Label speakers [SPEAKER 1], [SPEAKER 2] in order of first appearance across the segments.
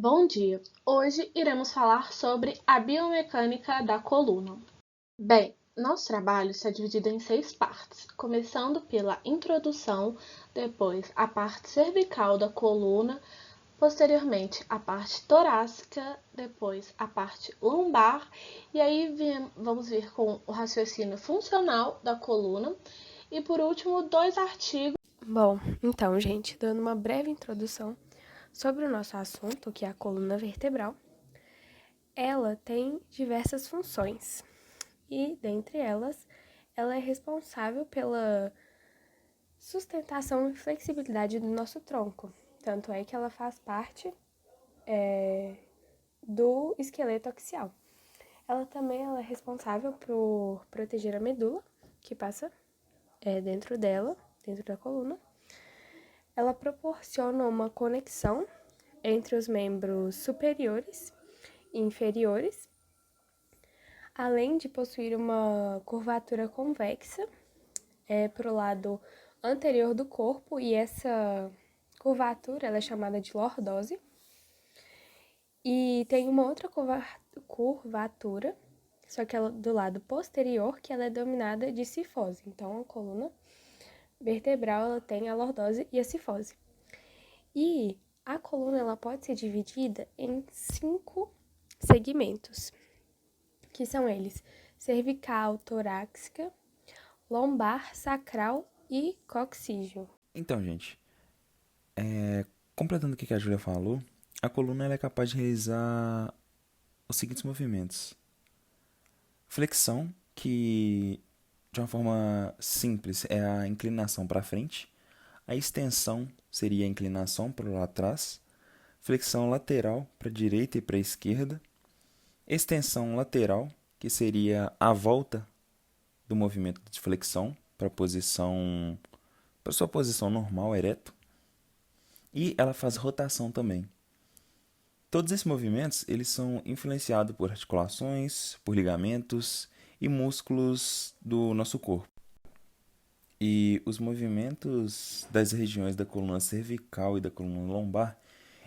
[SPEAKER 1] Bom dia! Hoje iremos falar sobre a biomecânica da coluna. Bem, nosso trabalho está dividido em 6 partes, começando pela introdução, depois a parte cervical da coluna, posteriormente a parte torácica, depois a parte lombar, e aí vamos vir com o raciocínio funcional da coluna, e por último, 2 artigos.
[SPEAKER 2] Bom, então, gente, dando uma breve introdução sobre o nosso assunto, que é a coluna vertebral, ela tem diversas funções e, dentre elas, ela é responsável pela sustentação e flexibilidade do nosso tronco, tanto é que ela faz parte do esqueleto axial. Ela também é responsável por proteger a medula, que passa dentro dela, dentro da coluna. Ela proporciona uma conexão entre os membros superiores e inferiores, além de possuir uma curvatura convexa para o lado anterior do corpo, e essa curvatura ela é chamada de lordose. E tem uma outra curvatura, só que ela do lado posterior, que ela é dominada de cifose. Então, a coluna vertebral ela tem a lordose e a cifose. E a coluna ela pode ser dividida em 5 segmentos, que são eles: cervical, torácica, lombar, sacral e coxígeo.
[SPEAKER 3] Então, gente, completando o que a Júlia falou, a coluna ela é capaz de realizar os seguintes movimentos: flexão, que de uma forma simples é a inclinação para frente, a extensão seria a inclinação para o lado atrás, flexão lateral para a direita e para a esquerda, extensão lateral, que seria a volta do movimento de flexão para sua posição normal, ereto, e ela faz rotação também. Todos esses movimentos eles são influenciados por articulações, por ligamentos e músculos do nosso corpo. E os movimentos das regiões da coluna cervical e da coluna lombar,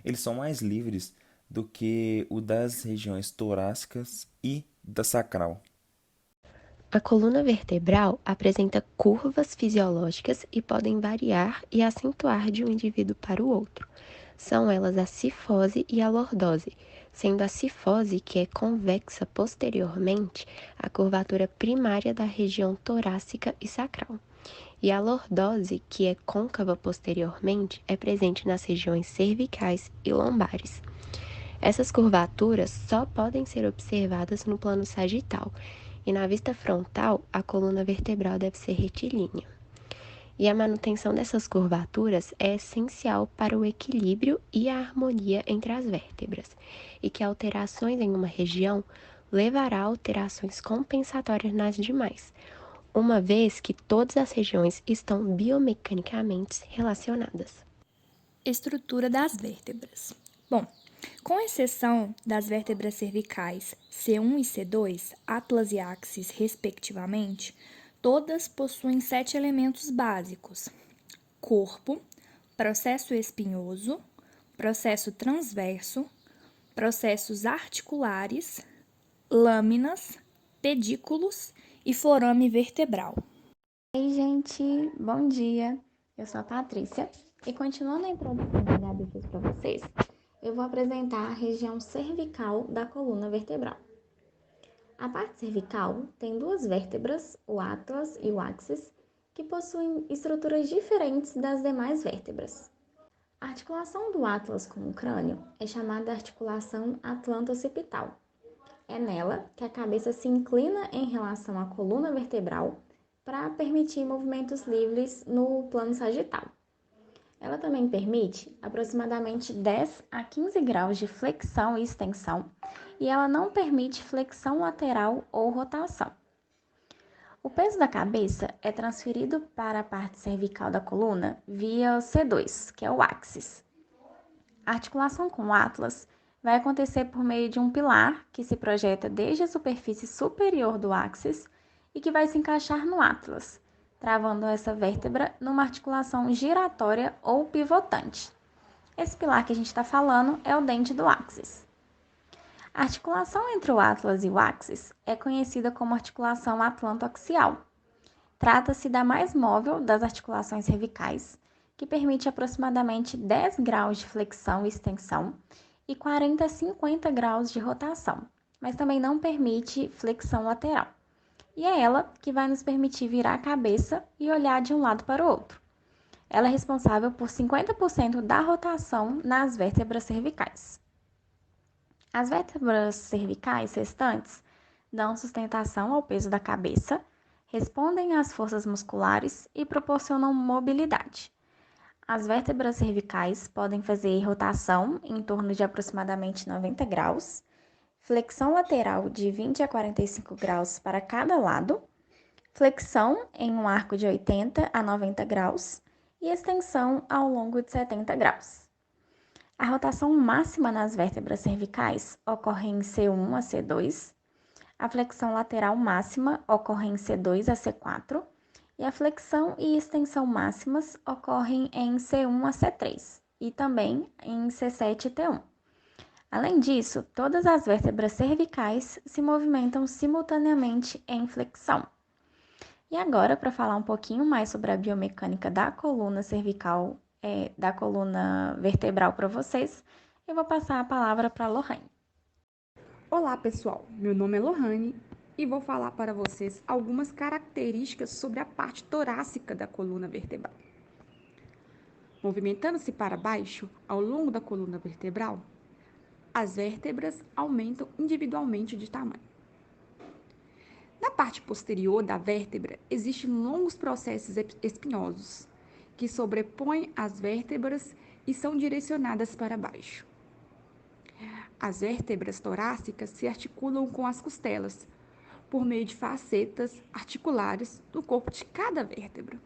[SPEAKER 3] eles são mais livres do que o das regiões torácicas e da sacral.
[SPEAKER 4] A coluna vertebral apresenta curvas fisiológicas e podem variar e acentuar de um indivíduo para o outro. São elas a cifose e a lordose, sendo a cifose, que é convexa posteriormente, a curvatura primária da região torácica e sacral. E a lordose, que é côncava posteriormente, é presente nas regiões cervicais e lombares. Essas curvaturas só podem ser observadas no plano sagital, e na vista frontal, a coluna vertebral deve ser retilínea. E a manutenção dessas curvaturas é essencial para o equilíbrio e a harmonia entre as vértebras, e que alterações em uma região levará a alterações compensatórias nas demais, uma vez que todas as regiões estão biomecanicamente relacionadas.
[SPEAKER 5] Estrutura das vértebras. Bom, com exceção das vértebras cervicais C1 e C2, atlas e axis, respectivamente, todas possuem 7 elementos básicos: corpo, processo espinhoso, processo transverso, processos articulares, lâminas, pedículos e forame vertebral.
[SPEAKER 6] Oi, gente, bom dia. Eu sou a Patrícia e continuando a introdução que a Gabi fez para vocês, eu vou apresentar a região cervical da coluna vertebral. A parte cervical tem 2 vértebras, o atlas e o axis, que possuem estruturas diferentes das demais vértebras. A articulação do atlas com o crânio é chamada articulação atlanto-occipital. É nela que a cabeça se inclina em relação à coluna vertebral para permitir movimentos livres no plano sagital. Ela também permite aproximadamente 10 a 15 graus de flexão e extensão, e ela não permite flexão lateral ou rotação. O peso da cabeça é transferido para a parte cervical da coluna via C2, que é o axis. A articulação com o atlas vai acontecer por meio de um pilar que se projeta desde a superfície superior do axis e que vai se encaixar no atlas, travando essa vértebra numa articulação giratória ou pivotante. Esse pilar que a gente está falando é o dente do áxis. A articulação entre o atlas e o áxis é conhecida como articulação atlantoaxial. Trata-se da mais móvel das articulações cervicais, que permite aproximadamente 10 graus de flexão e extensão e 40 a 50 graus de rotação, mas também não permite flexão lateral. E é ela que vai nos permitir virar a cabeça e olhar de um lado para o outro. Ela é responsável por 50% da rotação nas vértebras cervicais. As vértebras cervicais restantes dão sustentação ao peso da cabeça, respondem às forças musculares e proporcionam mobilidade. As vértebras cervicais podem fazer rotação em torno de aproximadamente 90 graus, flexão lateral de 20 a 45 graus para cada lado, flexão em um arco de 80 a 90 graus e extensão ao longo de 70 graus. A rotação máxima nas vértebras cervicais ocorre em C1 a C2, a flexão lateral máxima ocorre em C2 a C4 e a flexão e extensão máximas ocorrem em C1 a C3 e também em C7 e T1. Além disso, todas as vértebras cervicais se movimentam simultaneamente em flexão. E agora, para falar um pouquinho mais sobre a biomecânica da coluna cervical, da coluna vertebral para vocês, eu vou passar a palavra para a Lohane.
[SPEAKER 7] Olá pessoal, meu nome é Lohane e vou falar para vocês algumas características sobre a parte torácica da coluna vertebral. Movimentando-se para baixo, ao longo da coluna vertebral, as vértebras aumentam individualmente de tamanho. Na parte posterior da vértebra, existem longos processos espinhosos, que sobrepõem as vértebras e são direcionadas para baixo. As vértebras torácicas se articulam com as costelas, por meio de facetas articulares no corpo de cada vértebra.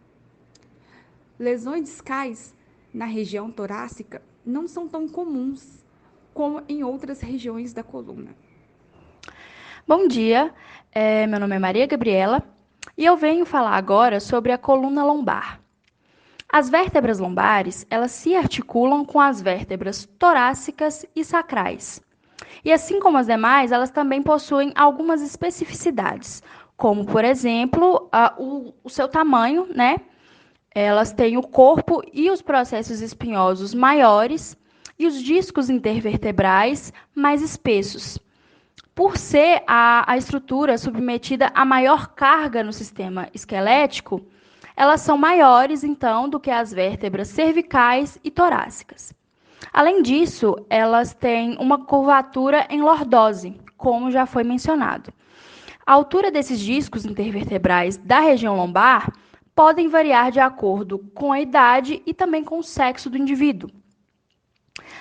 [SPEAKER 7] Lesões discais na região torácica não são tão comuns como em outras regiões da coluna.
[SPEAKER 5] Bom dia, meu nome é Maria Gabriela e eu venho falar agora sobre a coluna lombar. As vértebras lombares, elas se articulam com as vértebras torácicas e sacrais. E assim como as demais, elas também possuem algumas especificidades, como, por exemplo, o seu tamanho, né? Elas têm o corpo e os processos espinhosos maiores e os discos intervertebrais mais espessos. Por ser a estrutura submetida a maior carga no sistema esquelético, elas são maiores, então, do que as vértebras cervicais e torácicas. Além disso, elas têm uma curvatura em lordose, como já foi mencionado. A altura desses discos intervertebrais da região lombar podem variar de acordo com a idade e também com o sexo do indivíduo.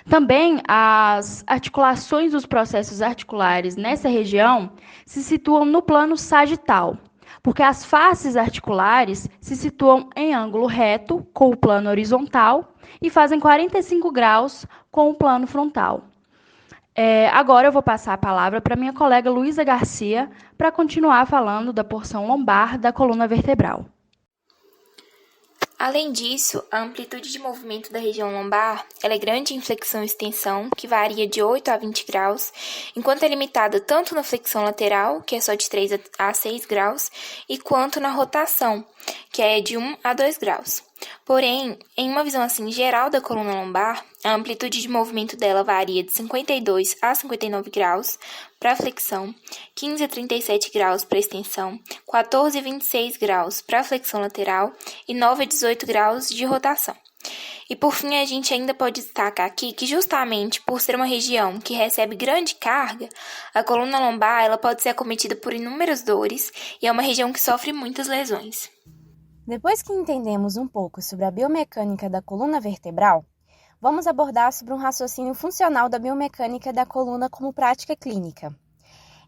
[SPEAKER 5] Também as articulações dos processos articulares nessa região se situam no plano sagital, porque as faces articulares se situam em ângulo reto com o plano horizontal e fazem 45 graus com o plano frontal. Agora eu vou passar a palavra para minha colega Luísa Garcia para continuar falando da porção lombar da coluna vertebral.
[SPEAKER 8] Além disso, a amplitude de movimento da região lombar ela é grande em flexão e extensão, que varia de 8 a 20 graus, enquanto é limitada tanto na flexão lateral, que é só de 3 a 6 graus, e quanto na rotação, que é de 1 a 2 graus. Porém, em uma visão assim geral da coluna lombar, a amplitude de movimento dela varia de 52 a 59 graus para a flexão, 15 a 37 graus para a extensão, 14 a 26 graus para a flexão lateral e 9 a 18 graus de rotação. E por fim, a gente ainda pode destacar aqui que justamente por ser uma região que recebe grande carga, a coluna lombar ela pode ser acometida por inúmeras dores e é uma região que sofre muitas lesões.
[SPEAKER 9] Depois que entendemos um pouco sobre a biomecânica da coluna vertebral, vamos abordar sobre um raciocínio funcional da biomecânica da coluna como prática clínica.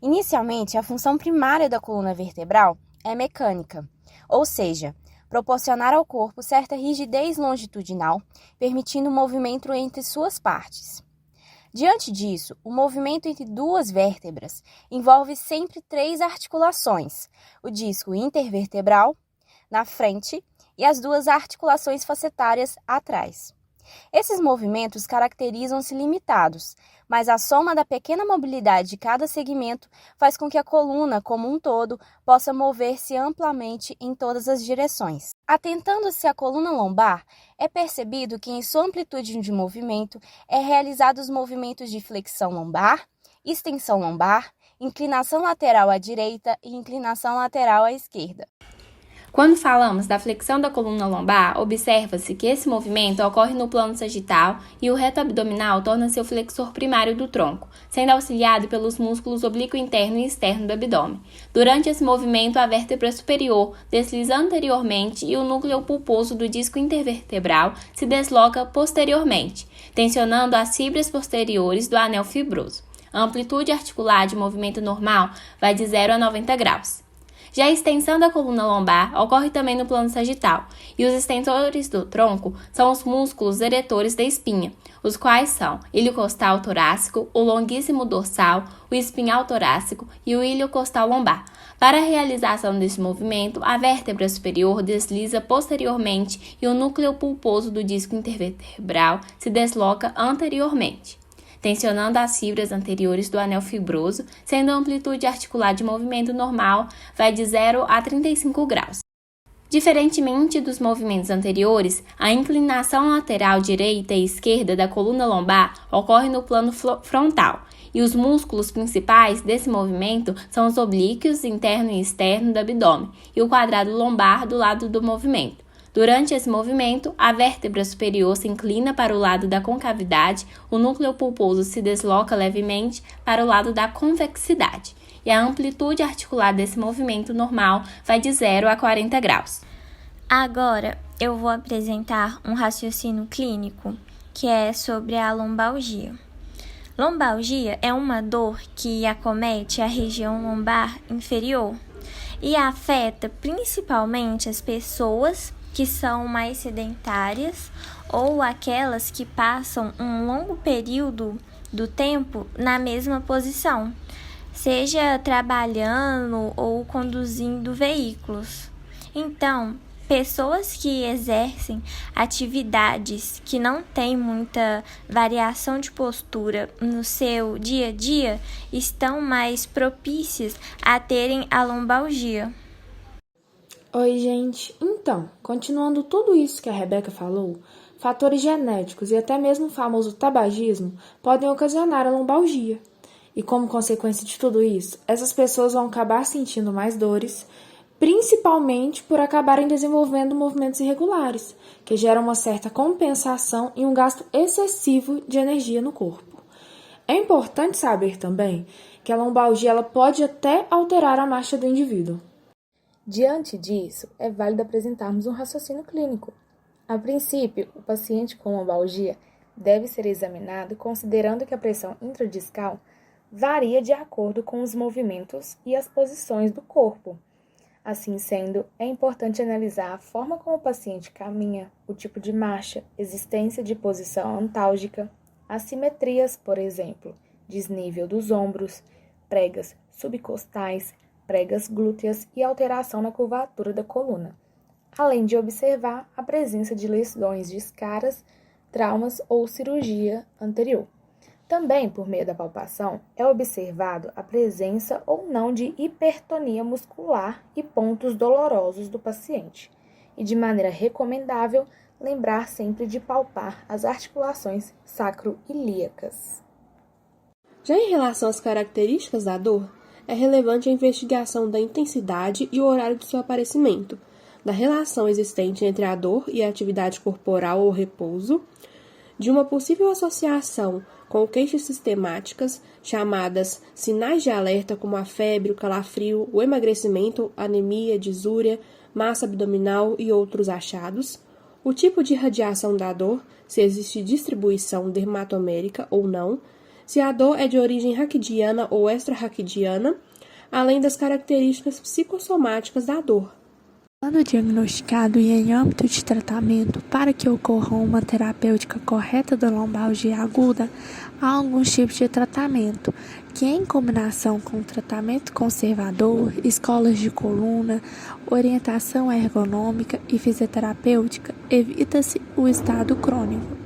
[SPEAKER 9] Inicialmente, a função primária da coluna vertebral é mecânica, ou seja, proporcionar ao corpo certa rigidez longitudinal, permitindo o movimento entre suas partes. Diante disso, o movimento entre duas vértebras envolve sempre três articulações: o disco intervertebral, na frente, e as duas articulações facetárias atrás. Esses movimentos caracterizam-se limitados, mas a soma da pequena mobilidade de cada segmento faz com que a coluna, como um todo, possa mover-se amplamente em todas as direções. Atentando-se à coluna lombar, é percebido que em sua amplitude de movimento é realizados os movimentos de flexão lombar, extensão lombar, inclinação lateral à direita e inclinação lateral à esquerda.
[SPEAKER 8] Quando falamos da flexão da coluna lombar, observa-se que esse movimento ocorre no plano sagital e o reto abdominal torna-se o flexor primário do tronco, sendo auxiliado pelos músculos oblíquo interno e externo do abdômen. Durante esse movimento, a vértebra superior desliza anteriormente e o núcleo pulposo do disco intervertebral se desloca posteriormente, tensionando as fibras posteriores do anel fibroso. A amplitude articular de movimento normal vai de 0 a 90 graus. Já a extensão da coluna lombar ocorre também no plano sagital, e os extensores do tronco são os músculos eretores da espinha, os quais são ilho costal torácico, o longuíssimo dorsal, o espinhal torácico e o ilho costal lombar. Para a realização desse movimento, a vértebra superior desliza posteriormente e o núcleo pulposo do disco intervertebral se desloca anteriormente, tensionando as fibras anteriores do anel fibroso, sendo a amplitude articular de movimento normal vai de 0 a 35 graus. Diferentemente dos movimentos anteriores, a inclinação lateral direita e esquerda da coluna lombar ocorre no plano frontal, e os músculos principais desse movimento são os oblíquos interno e externo do abdômen e o quadrado lombar do lado do movimento. Durante esse movimento, a vértebra superior se inclina para o lado da concavidade, o núcleo pulposo se desloca levemente para o lado da convexidade, e a amplitude articular desse movimento normal vai de 0 a 40 graus.
[SPEAKER 10] Agora, eu vou apresentar um raciocínio clínico, que é sobre a lombalgia. Lombalgia é uma dor que acomete a região lombar inferior e afeta principalmente as pessoas que são mais sedentárias ou aquelas que passam um longo período do tempo na mesma posição, seja trabalhando ou conduzindo veículos. Então, pessoas que exercem atividades que não têm muita variação de postura no seu dia a dia estão mais propícias a terem a lombalgia.
[SPEAKER 11] Oi, gente. Então, continuando tudo isso que a Rebeca falou, fatores genéticos e até mesmo o famoso tabagismo podem ocasionar a lombalgia. E como consequência de tudo isso, essas pessoas vão acabar sentindo mais dores, principalmente por acabarem desenvolvendo movimentos irregulares, que geram uma certa compensação e um gasto excessivo de energia no corpo. É importante saber também que a lombalgia ela pode até alterar a marcha do indivíduo.
[SPEAKER 2] Diante disso, é válido apresentarmos um raciocínio clínico. A princípio, o paciente com lombalgia deve ser examinado considerando que a pressão intradiscal varia de acordo com os movimentos e as posições do corpo. Assim sendo, é importante analisar a forma como o paciente caminha, o tipo de marcha, existência de posição antálgica, assimetrias, por exemplo, desnível dos ombros, pregas subcostais, pregas glúteas e alteração na curvatura da coluna, além de observar a presença de lesões discaras, traumas ou cirurgia anterior. Também, por meio da palpação, é observado a presença ou não de hipertonia muscular e pontos dolorosos do paciente. E, de maneira recomendável, lembrar sempre de palpar as articulações sacroiliacas.
[SPEAKER 12] Já em relação às características da dor, é relevante a investigação da intensidade e o horário do seu aparecimento, da relação existente entre a dor e a atividade corporal ou repouso, de uma possível associação com queixas sistemáticas, chamadas sinais de alerta como a febre, o calafrio, o emagrecimento, anemia, disúria, massa abdominal e outros achados, o tipo de irradiação da dor, se existe distribuição dermatomérica ou não, se a dor é de origem raquidiana ou extrarraquidiana, além das características psicossomáticas da dor.
[SPEAKER 13] Quando diagnosticado e em âmbito de tratamento, para que ocorra uma terapêutica correta da lombalgia aguda, há alguns tipos de tratamento, que em combinação com tratamento conservador, escolas de coluna, orientação ergonômica e fisioterapêutica, evita-se o estado crônico.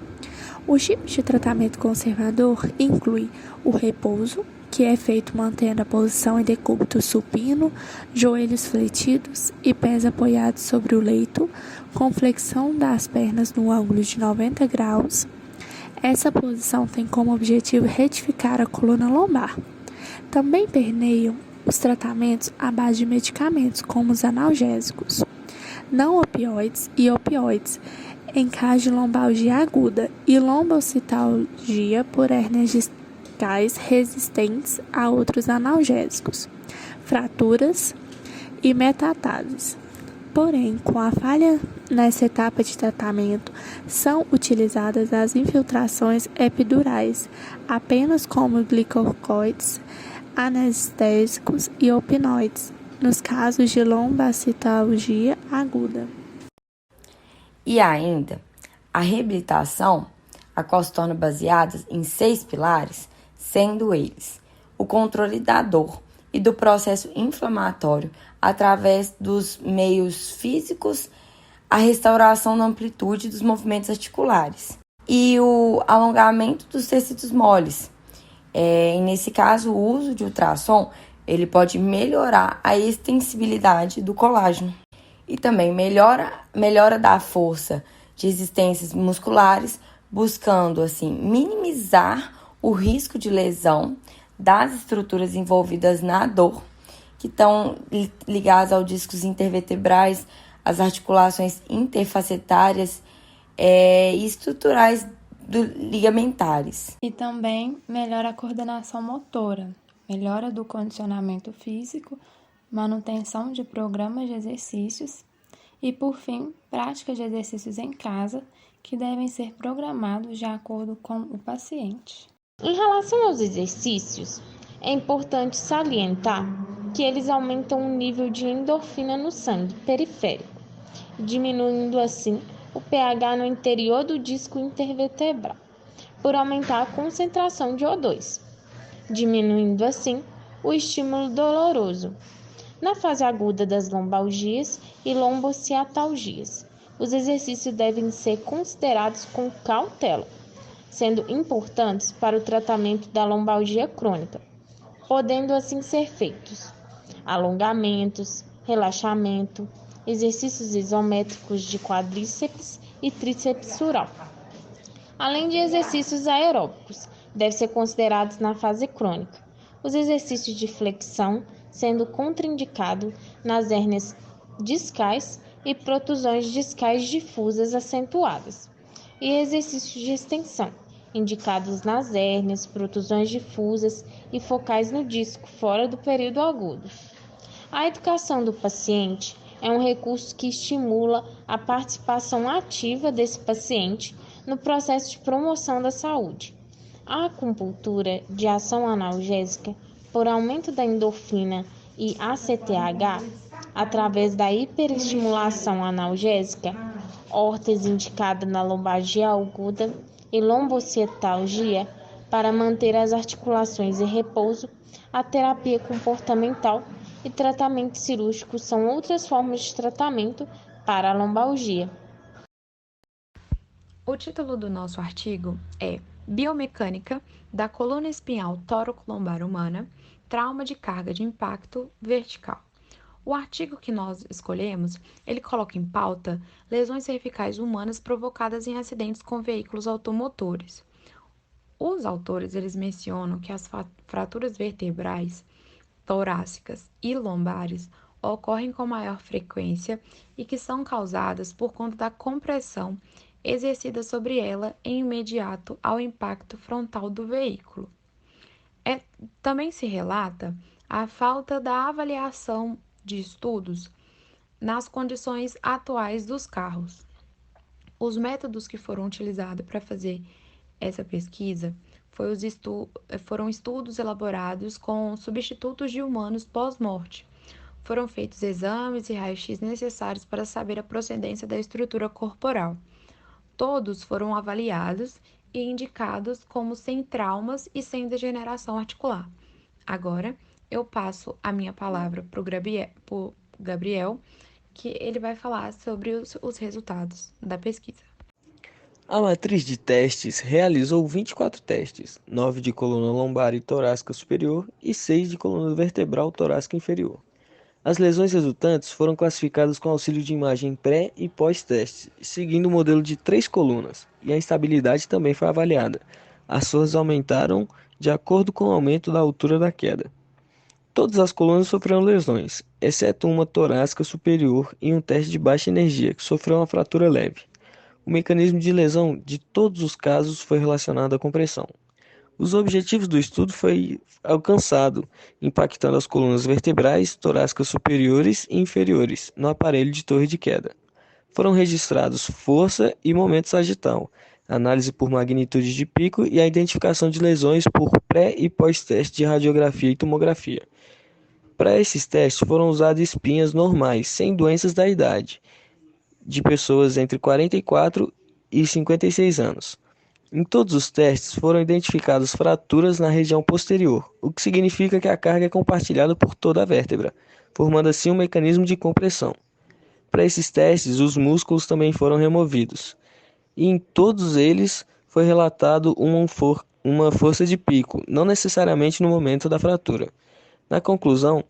[SPEAKER 13] Os tipos de tratamento conservador incluem o repouso, que é feito mantendo a posição em decúbito supino, joelhos fletidos e pés apoiados sobre o leito, com flexão das pernas no ângulo de 90 graus. Essa posição tem como objetivo retificar a coluna lombar. Também perneiam os tratamentos à base de medicamentos, como os analgésicos, não opioides e opioides, em caso de lombalgia aguda e lombocitalgia por hérnias discais resistentes a outros analgésicos, fraturas e metatases. Porém, com a falha nessa etapa de tratamento, são utilizadas as infiltrações epidurais, apenas como glicocorticoides, anestésicos e opioides, nos casos de lombocitalgia aguda.
[SPEAKER 14] E ainda, a reabilitação, a qual se torna baseada em 6 pilares, sendo eles o controle da dor e do processo inflamatório através dos meios físicos, a restauração da amplitude dos movimentos articulares e o alongamento dos tecidos moles. E nesse caso, o uso de ultrassom ele pode melhorar a extensibilidade do colágeno e também melhora da força de resistências musculares, buscando assim minimizar o risco de lesão das estruturas envolvidas na dor, que estão ligadas aos discos intervertebrais, as articulações interfacetárias e estruturais ligamentares.
[SPEAKER 15] E também melhora a coordenação motora, melhora do condicionamento físico, manutenção de programas de exercícios e, por fim, prática de exercícios em casa que devem ser programados de acordo com o paciente.
[SPEAKER 1] Em relação aos exercícios, é importante salientar que eles aumentam o nível de endorfina no sangue periférico, diminuindo assim o pH no interior do disco intervertebral, por aumentar a concentração de O2, diminuindo assim o estímulo doloroso. Na fase aguda das lombalgias e lombociatalgias, os exercícios devem ser considerados com cautela, sendo importantes para o tratamento da lombalgia crônica, podendo assim ser feitos alongamentos, relaxamento, exercícios isométricos de quadríceps e tríceps sural, além de exercícios aeróbicos, devem ser considerados na fase crônica. Os exercícios de flexão sendo contraindicado nas hérnias discais e protusões discais difusas acentuadas, e exercícios de extensão, indicados nas hérnias, protusões difusas e focais no disco, fora do período agudo. A educação do paciente é um recurso que estimula a participação ativa desse paciente no processo de promoção da saúde. A acupuntura de ação analgésica, por aumento da endorfina e ACTH, através da hiperestimulação analgésica, órtese indicada na lombalgia aguda e lombociatalgia, para manter as articulações em repouso, a terapia comportamental e tratamento cirúrgico são outras formas de tratamento para a lombalgia.
[SPEAKER 5] O título do nosso artigo é Biomecânica da coluna espinhal tóraco-lombar humana, trauma de carga de impacto vertical. O artigo que nós escolhemos, ele coloca em pauta lesões cervicais humanas provocadas em acidentes com veículos automotores. Os autores, eles mencionam que as fraturas vertebrais, torácicas e lombares ocorrem com maior frequência e que são causadas por conta da compressão exercida sobre ela em imediato ao impacto frontal do veículo. Também se relata a falta da avaliação de estudos nas condições atuais dos carros. Os métodos que foram utilizados para fazer essa pesquisa foram estudos elaborados com substitutos de humanos pós-morte. Foram feitos exames e raio-x necessários para saber a procedência da estrutura corporal. Todos foram avaliados e indicados como sem traumas e sem degeneração articular. Agora, eu passo a minha palavra para o Gabriel, que ele vai falar sobre os resultados da pesquisa.
[SPEAKER 16] A matriz de testes realizou 24 testes, 9 de coluna lombar e torácica superior e 6 de coluna vertebral torácica inferior. As lesões resultantes foram classificadas com auxílio de imagem pré e pós-teste, seguindo o modelo de 3 colunas, e a estabilidade também foi avaliada. As forças aumentaram de acordo com o aumento da altura da queda. Todas as colunas sofreram lesões, exceto uma torácica superior e um teste de baixa energia, que sofreu uma fratura leve. O mecanismo de lesão de todos os casos foi relacionado à compressão. Os objetivos do estudo foi alcançado, impactando as colunas vertebrais, torácicas superiores e inferiores, no aparelho de torre de queda. Foram registrados força e momento sagital, análise por magnitude de pico e a identificação de lesões por pré- e pós-teste de radiografia e tomografia. Para esses testes foram usadas espinhas normais, sem doenças da idade, de pessoas entre 44 e 56 anos. Em todos os testes foram identificadas fraturas na região posterior, o que significa que a carga é compartilhada por toda a vértebra, formando assim um mecanismo de compressão. Para esses testes, os músculos também foram removidos, e em todos eles foi relatado uma força de pico, não necessariamente no momento da fratura. Na conclusão,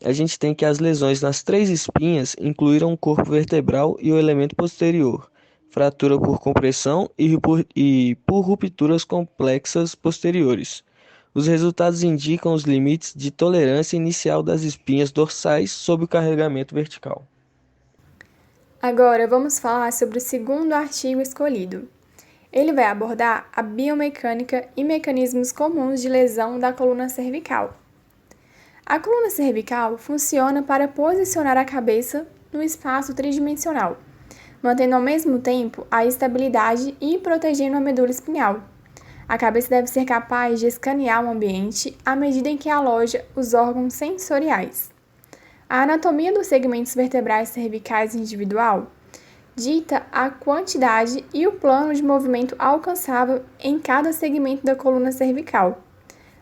[SPEAKER 16] a gente tem que as lesões nas 3 espinhas incluíram o corpo vertebral e o elemento posterior, fratura por compressão e por rupturas complexas posteriores. Os resultados indicam os limites de tolerância inicial das espinhas dorsais sob o carregamento vertical.
[SPEAKER 2] Agora vamos falar sobre o segundo artigo escolhido. Ele vai abordar a biomecânica e mecanismos comuns de lesão da coluna cervical. A coluna cervical funciona para posicionar a cabeça no espaço tridimensional, mantendo ao mesmo tempo a estabilidade e protegendo a medula espinhal. A cabeça deve ser capaz de escanear o ambiente à medida em que aloja os órgãos sensoriais. A anatomia dos segmentos vertebrais cervicais individual dita a quantidade e o plano de movimento alcançável em cada segmento da coluna cervical.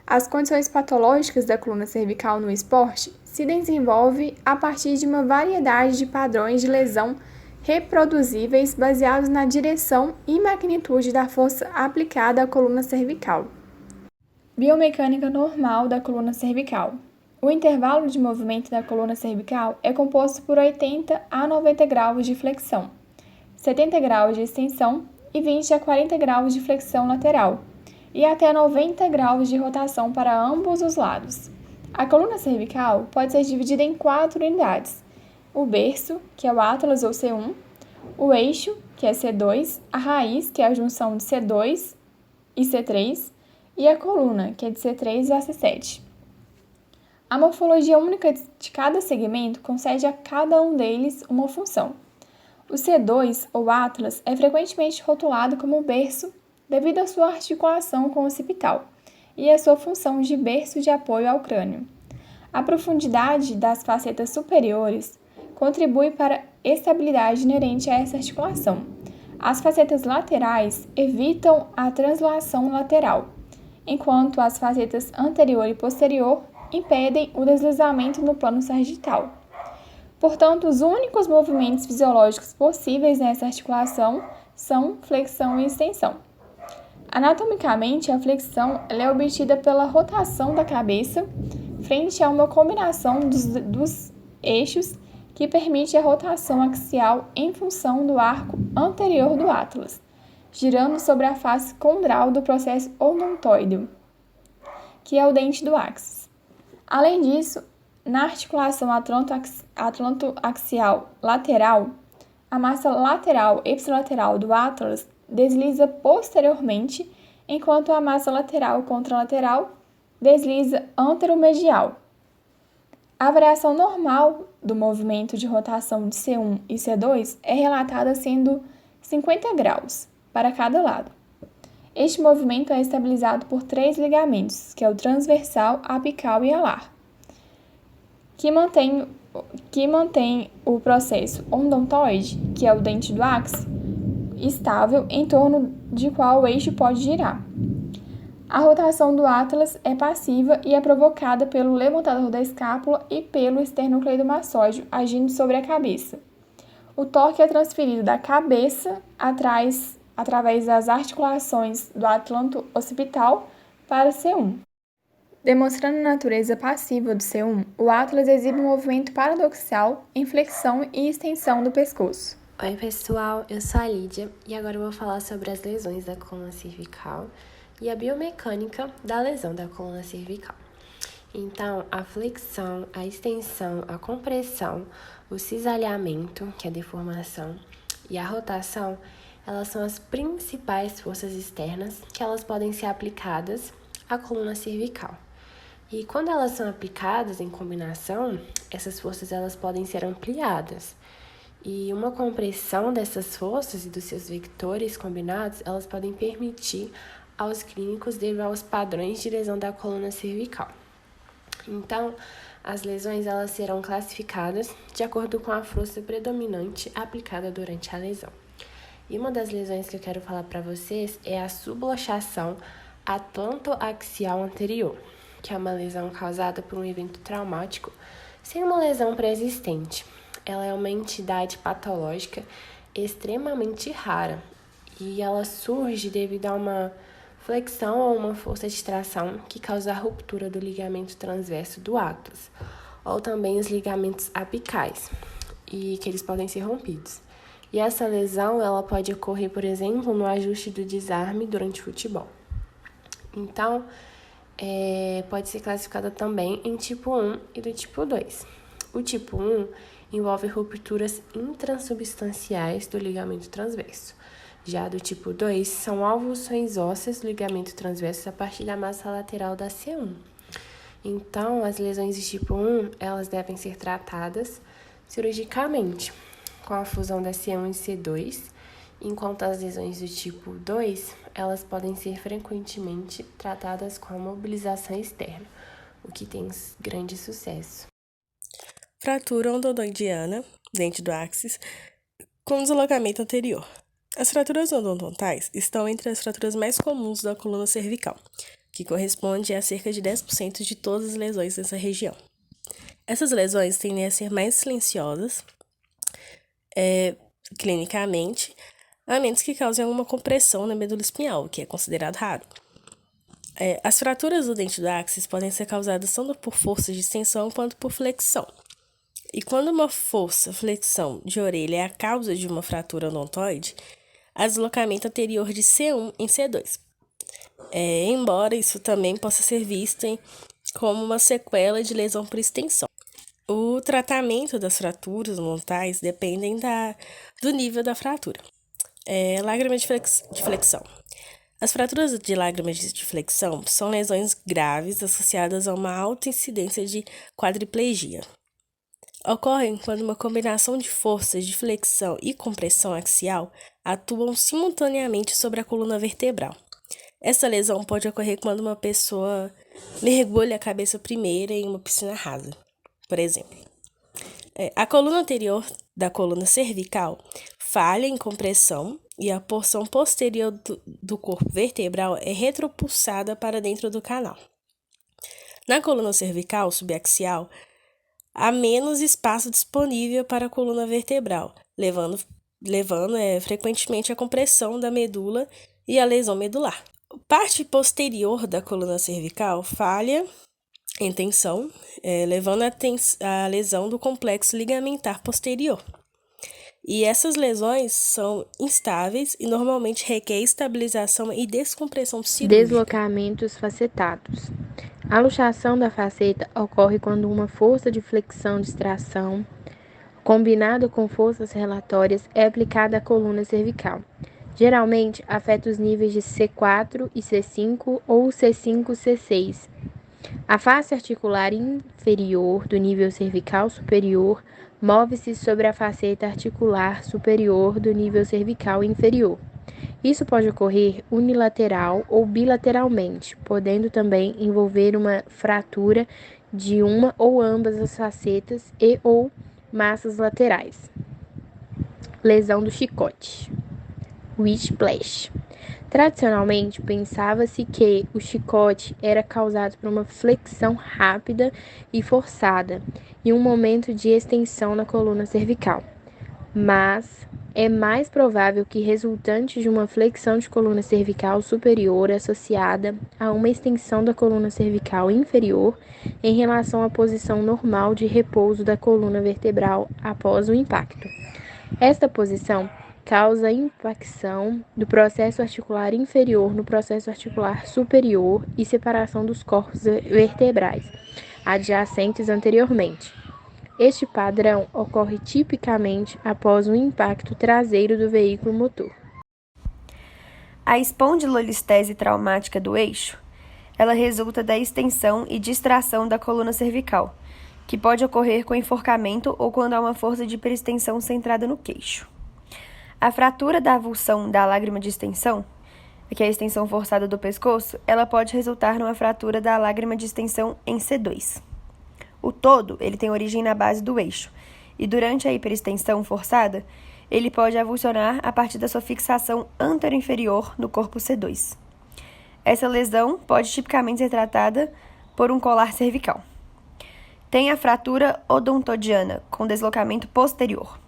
[SPEAKER 2] As condições patológicas da coluna cervical no esporte se desenvolvem a partir de uma variedade de padrões de lesão reproduzíveis baseados na direção e magnitude da força aplicada à coluna cervical. Biomecânica normal da coluna cervical. O intervalo de movimento da coluna cervical é composto por 80 a 90 graus de flexão, 70 graus de extensão e 20 a 40 graus de flexão lateral, e até 90 graus de rotação para ambos os lados. A coluna cervical pode ser dividida em 4 unidades: o berço, que é o Atlas ou C1, o eixo, que é C2, a raiz, que é a junção de C2 e C3, e a coluna, que é de C3 a C7. A morfologia única de cada segmento concede a cada um deles uma função. O C2, ou Atlas, é frequentemente rotulado como berço devido à sua articulação com o occipital e à sua função de berço de apoio ao crânio. A profundidade das facetas superiores contribui para a estabilidade inerente a essa articulação. As facetas laterais evitam a translação lateral, enquanto as facetas anterior e posterior impedem o deslizamento no plano sagital. Portanto, os únicos movimentos fisiológicos possíveis nessa articulação são flexão e extensão. Anatomicamente, a flexão é obtida pela rotação da cabeça frente a uma combinação dos eixos que permite a rotação axial em função do arco anterior do Atlas, girando sobre a face condral do processo odontoide, que é o dente do áxis. Além disso, na articulação atlanto-axial lateral, a massa lateral ipsilateral do Atlas desliza posteriormente, enquanto a massa lateral contralateral desliza anteromedial. A variação normal do movimento de rotação de C1 e C2 é relatada sendo 50 graus para cada lado. Este movimento é estabilizado por 3 ligamentos, que é o transversal, apical e alar, que mantém o processo odontoide, que é o dente do áxis, estável em torno de qual o eixo pode girar. A rotação do Atlas é passiva e é provocada pelo levantador da escápula e pelo esternocleidomastoide agindo sobre a cabeça. O torque é transferido da cabeça
[SPEAKER 15] através das articulações do atlanto occipital para C1. Demonstrando a natureza passiva do C1, o Atlas exibe um movimento paradoxal em flexão e extensão do pescoço.
[SPEAKER 4] Oi pessoal, eu sou a Lídia e agora eu vou falar sobre as lesões da coluna cervical e a biomecânica da lesão da coluna cervical. Então, a flexão, a extensão, a compressão, o cisalhamento, que é a deformação, e a rotação, elas são as principais forças externas que elas podem ser aplicadas à coluna cervical. E quando elas são aplicadas em combinação, essas forças elas podem ser ampliadas. E uma compressão dessas forças e dos seus vetores combinados, elas podem permitir aos clínicos devido aos padrões de lesão da coluna cervical. Então, as lesões elas serão classificadas de acordo com a força predominante aplicada durante a lesão. E uma das lesões que eu quero falar para vocês é a subluxação atlantoaxial anterior, que é uma lesão causada por um evento traumático sem uma lesão pré-existente. Ela é uma entidade patológica extremamente rara e ela surge devido a uma flexão ou uma força de tração que causa a ruptura do ligamento transverso do Atlas, ou também os ligamentos apicais, e que eles podem ser rompidos. E essa lesão ela pode ocorrer, por exemplo, no ajuste do desarme durante o futebol. Então, pode ser classificada também em tipo 1 e do tipo 2. O tipo 1 envolve rupturas intransubstanciais do ligamento transverso. Já do tipo 2, são avulsões ósseas do ligamento transverso a partir da massa lateral da C1. Então, as lesões de tipo 1, elas devem ser tratadas cirurgicamente, com a fusão da C1 e C2, enquanto as lesões do tipo 2, elas podem ser frequentemente tratadas com a mobilização externa, o que tem grande sucesso.
[SPEAKER 12] Fratura odontoidiana, dente do áxis, com deslocamento anterior. As fraturas odontais estão entre as fraturas mais comuns da coluna cervical, que corresponde a cerca de 10% de todas as lesões dessa região. Essas lesões tendem a ser mais silenciosas, clinicamente, a menos que causem alguma compressão na medula espinhal, o que é considerado raro. As fraturas do dente do áxis podem ser causadas tanto por forças de extensão quanto por flexão. E quando uma flexão de orelha é a causa de uma fratura odontoide, há deslocamento anterior de C1 em C2. Embora isso também possa ser visto como uma sequela de lesão por extensão. O tratamento das fraturas odontais dependem do nível da fratura. Lágrima de flexão. As fraturas de lágrimas de flexão são lesões graves associadas a uma alta incidência de quadriplegia. Ocorrem quando uma combinação de forças de flexão e compressão axial atuam simultaneamente sobre a coluna vertebral. Essa lesão pode ocorrer quando uma pessoa mergulha a cabeça primeira em uma piscina rasa, por exemplo. A coluna anterior da coluna cervical falha em compressão e a porção posterior do corpo vertebral é retropulsada para dentro do canal. Na coluna cervical subaxial, há menos espaço disponível para a coluna vertebral, levando frequentemente a compressão da medula e a lesão medular. Parte posterior da coluna cervical falha em tensão, levando a lesão do complexo ligamentar posterior. E essas lesões são instáveis e normalmente requer estabilização e descompressão cirúrgica.
[SPEAKER 2] Deslocamentos facetados. A luxação da faceta ocorre quando uma força de flexão de extração, combinada com forças relatórias, é aplicada à coluna cervical. Geralmente, afeta os níveis de C4 e C5 ou C5 e C6. A face articular inferior do nível cervical superior move-se sobre a faceta articular superior do nível cervical inferior. Isso pode ocorrer unilateral ou bilateralmente, podendo também envolver uma fratura de uma ou ambas as facetas ou massas laterais. Lesão do chicote. Whiplash. Tradicionalmente, pensava-se que o chicote era causado por uma flexão rápida e forçada e um momento de extensão na coluna cervical. Mas é mais provável que resultante de uma flexão de coluna cervical superior associada a uma extensão da coluna cervical inferior em relação à posição normal de repouso da coluna vertebral após o impacto. Esta posição causa impacção do processo articular inferior no processo articular superior e separação dos corpos vertebrais adjacentes anteriormente. Este padrão ocorre tipicamente após o impacto traseiro do veículo motor.
[SPEAKER 17] A espondilolistese traumática do eixo, ela resulta da extensão e distração da coluna cervical, que pode ocorrer com enforcamento ou quando há uma força de hiperextensão centrada no queixo. A fratura da avulsão da lágrima de extensão, que é a extensão forçada do pescoço, ela pode resultar numa fratura da lágrima de extensão em C2. O todo, ele tem origem na base do eixo, e durante a hiperextensão forçada, ele pode avulsionar a partir da sua fixação anteroinferior no corpo C2. Essa lesão pode tipicamente ser tratada por um colar cervical. Tem a fratura odontodiana, com deslocamento posterior.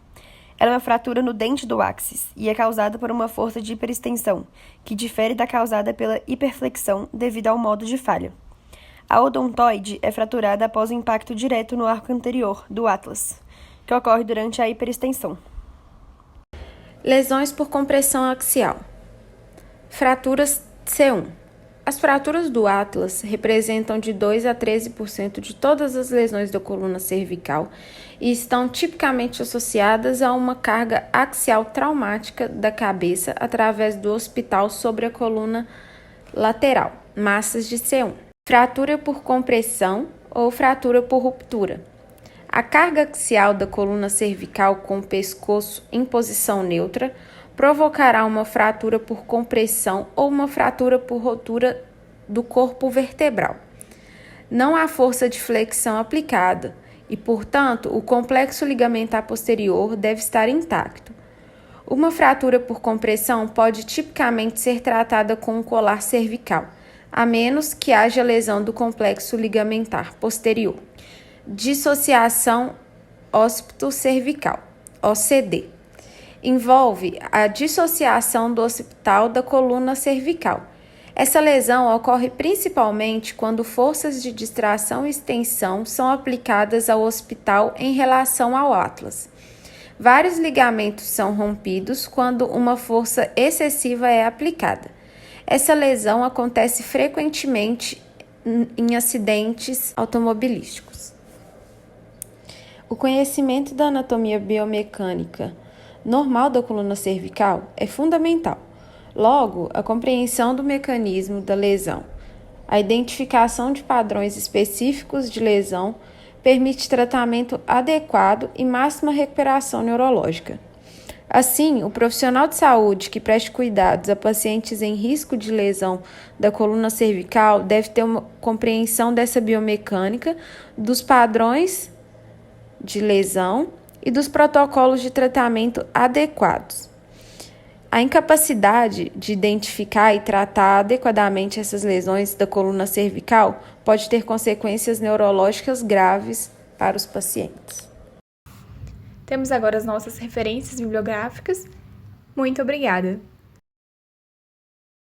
[SPEAKER 17] Ela é uma fratura no dente do áxis e é causada por uma força de hiperextensão, que difere da causada pela hiperflexão devido ao modo de falha. A odontoide é fraturada após o impacto direto no arco anterior do atlas, que ocorre durante a hiperextensão.
[SPEAKER 11] Lesões por compressão axial. Fraturas C1. As fraturas do atlas representam de 2 a 13% de todas as lesões da coluna cervical e estão tipicamente associadas a uma carga axial traumática da cabeça através do occipital sobre a coluna lateral, massas de C1. Fratura por compressão ou fratura por ruptura. A carga axial da coluna cervical com o pescoço em posição neutra provocará uma fratura por compressão ou uma fratura por rotura do corpo vertebral. Não há força de flexão aplicada e, portanto, o complexo ligamentar posterior deve estar intacto. Uma fratura por compressão pode tipicamente ser tratada com um colar cervical, a menos que haja lesão do complexo ligamentar posterior. Dissociação óccipito-cervical, OCD. Envolve a dissociação do occipital da coluna cervical. Essa lesão ocorre principalmente quando forças de distração e extensão são aplicadas ao occipital em relação ao atlas. Vários ligamentos são rompidos quando uma força excessiva é aplicada. Essa lesão acontece frequentemente em acidentes automobilísticos. O conhecimento da anatomia biomecânica normal da coluna cervical é fundamental. Logo, a compreensão do mecanismo da lesão, a identificação de padrões específicos de lesão permite tratamento adequado e máxima recuperação neurológica. Assim, o profissional de saúde que preste cuidados a pacientes em risco de lesão da coluna cervical deve ter uma compreensão dessa biomecânica, dos padrões de lesão e dos protocolos de tratamento adequados. A incapacidade de identificar e tratar adequadamente essas lesões da coluna cervical pode ter consequências neurológicas graves para os pacientes.
[SPEAKER 2] Temos agora as nossas referências bibliográficas. Muito obrigada!